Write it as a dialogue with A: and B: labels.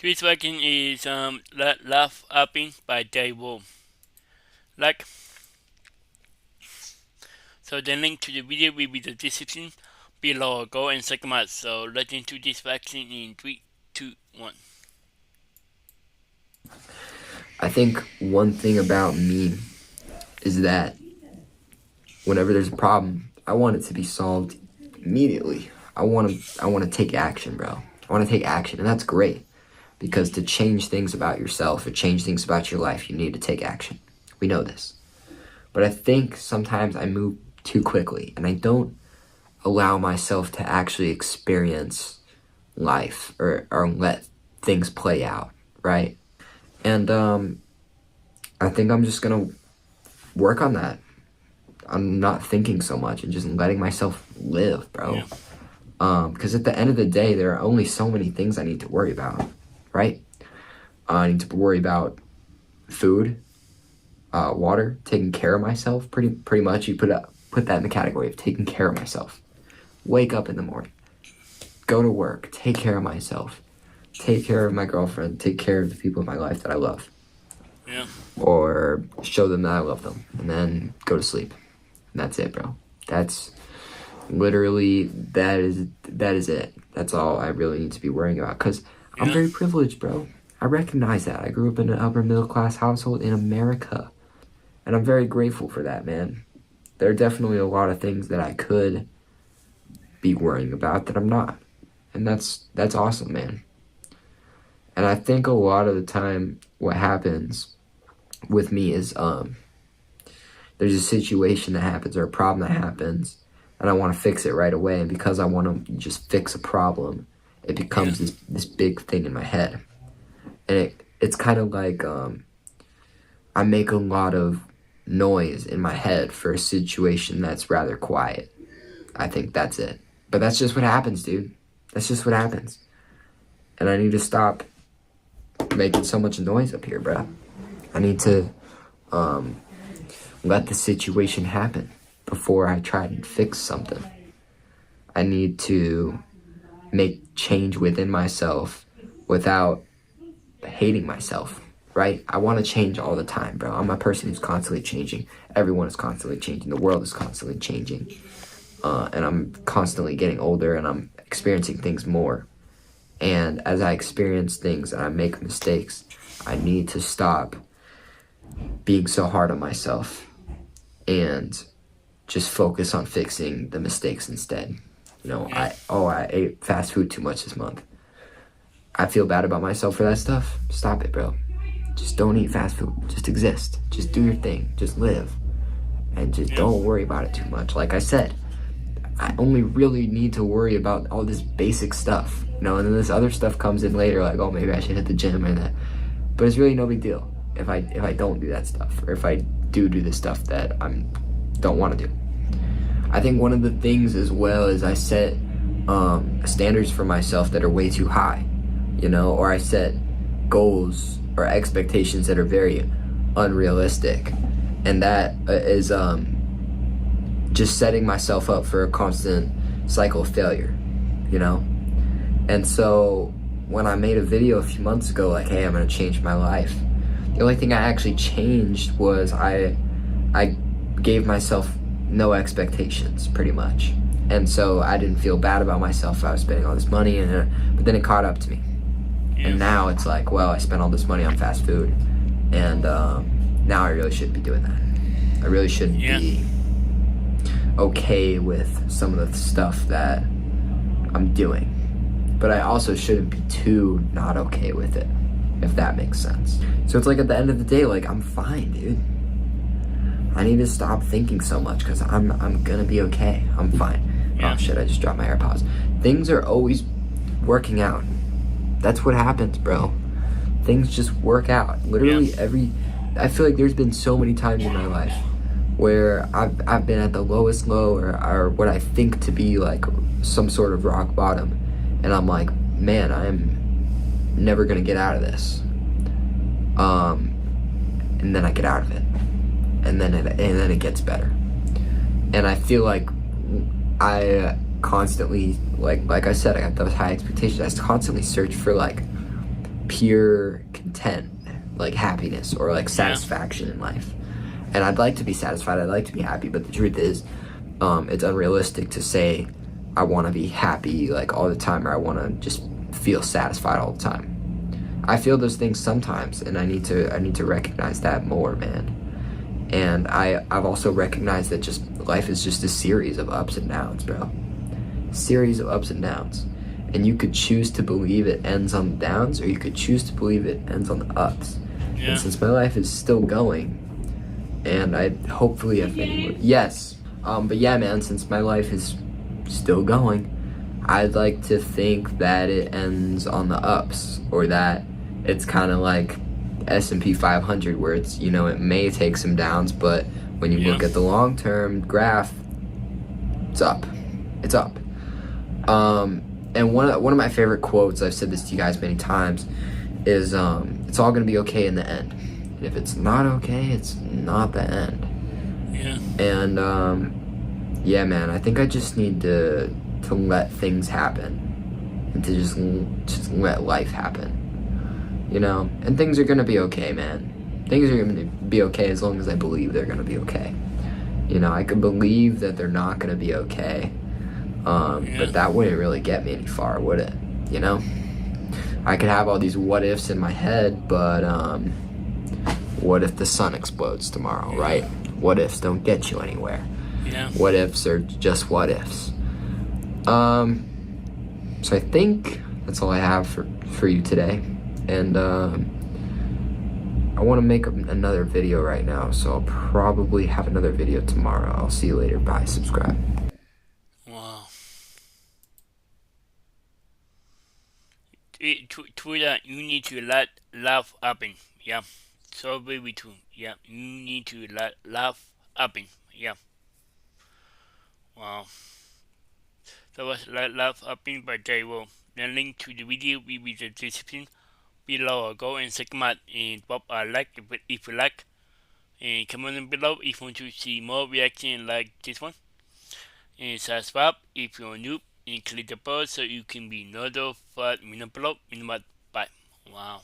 A: This working is Laugh Upping by JethroCool. Like, so the link to the video will be the description below. Go and check them out. So let's into this vaccine in 3, 2, 1.
B: I think one thing about me is that whenever there's a problem, I want it to be solved immediately. I want to take action, bro. I want to take action, and that's great because to change things about yourself or change things about your life, you need to take action. We know this. But I think sometimes I move too quickly, and I don't allow myself to actually experience life or let things play out, right? And I think I'm just gonna work on that. I'm not thinking so much and just letting myself live, bro. Because at the end of the day, there are only so many things I need to worry about, right? I need to worry about food, water, taking care of myself. Pretty much, you put that in the category of taking care of myself. Wake up in the morning, go to work, take care of myself, take care of my girlfriend, take care of the people in my life that I love.
A: Yeah.
B: Or show them that I love them, and then go to sleep. And that's it, bro. That's literally, that is it. That's all I really need to be worrying about, because I'm very privileged, bro. I recognize that. I grew up in an upper middle class household in America, and I'm very grateful for that, man. There are definitely a lot of things that I could be worrying about that I'm not, and that's awesome, man. And I think a lot of the time what happens with me is there's a situation that happens or a problem that happens, and I want to fix it right away. And because I want to just fix a problem, it becomes this big thing in my head. And it's kind of like I make a lot of noise in my head for a situation that's rather quiet. I think that's it. But that's just what happens, dude. That's just what happens. And I need to stop making so much noise up here, bro. I need to let the situation happen before I try and fix something. I need to make change within myself without hating myself, right? I want to change all the time, bro. I'm a person who's constantly changing. Everyone is constantly changing. The world is constantly changing. And I'm constantly getting older, and I'm experiencing things more. And as I experience things and I make mistakes, I need to stop being so hard on myself and just focus on fixing the mistakes instead. You know, I ate fast food too much this month. I feel bad about myself for that stuff. Stop it, bro. Just don't eat fast food. Just exist. Just do your thing. Just live. And just don't worry about it too much. Like I said, I only really need to worry about all this basic stuff, you know, and then this other stuff comes in later, like, oh, maybe I should hit the gym or that. But it's really no big deal if I don't do that stuff, or if I do the stuff that I don't want to do. I think one of the things as well is I set standards for myself that are way too high, you know, or I set goals or expectations that are very unrealistic, and that is just setting myself up for a constant cycle of failure, you know? And so when I made a video a few months ago, like, hey, I'm gonna change my life, the only thing I actually changed was I gave myself no expectations, pretty much. And so I didn't feel bad about myself if I was spending all this money, but then it caught up to me. And now it's like, well, I spent all this money on fast food, and now I really shouldn't be doing that. I really shouldn't be okay with some of the stuff that I'm doing, but I also shouldn't be too not okay with it, if that makes sense. So it's like at the end of the day, like, I'm fine, dude. I need to stop thinking so much, because I'm gonna be okay. I'm fine. Oh shit, I just dropped my AirPods. Things are always working out. That's what happens, bro. Things just work out. Literally I feel like there's been so many times in my life where I've been at the lowest low, or what I think to be like some sort of rock bottom, and I'm like, man, I'm never gonna get out of this. And then I get out of it, and then it gets better. And I feel like I constantly, like I said, I got those high expectations. I constantly search for like pure content, like happiness or like
A: Yeah.
B: satisfaction in life. And I'd like to be satisfied, I'd like to be happy, but the truth is, it's unrealistic to say I want to be happy like all the time or I want to just feel satisfied all the time. I feel those things sometimes, and I need to recognize that more, man. And I've also recognized that just life is just a series of ups and downs, bro. Series of ups and downs. And you could choose to believe it ends on the downs, or you could choose to believe it ends on the ups. And
A: Yeah.
B: since my life is still going, and I hopefully have many more, yes. But yeah, man, since my life is still going, I'd like to think that it ends on the ups, or that it's kind of like S&P 500, where it's, it may take some downs, but when you
A: Yeah.
B: look at the long-term graph, it's up. It's up. And one of my favorite quotes, I've said this to you guys many times, is it's all gonna be okay in the end. And if it's not okay, it's not the end.
A: Yeah.
B: And yeah, man, I think I just need to let things happen and to just let life happen. And things are gonna be okay, man. Things are gonna be okay as long as I believe they're gonna be okay. I could believe that they're not gonna be okay,
A: Yeah.
B: but that wouldn't really get me any far, would it? You know? I could have all these what ifs in my head, but what if the sun explodes tomorrow, right? What ifs don't get you anywhere.
A: Yeah.
B: What ifs are just what ifs. So I think that's all I have for you today. And I want to make another video right now, so I'll probably have another video tomorrow. I'll see you later. Bye. Subscribe.
A: Wow. Twitter, you need to let laugh happen. Yeah. So very true. Yeah. You need to let laugh happen. Yeah. Wow. That was let laugh happen by JethroCool. The link to the video will be the description below. Go and check them out and pop a like if you like. And comment below if you want to see more reaction like this one. And subscribe if you're new and click the bell so you can be notified when I upload. Bye. Wow.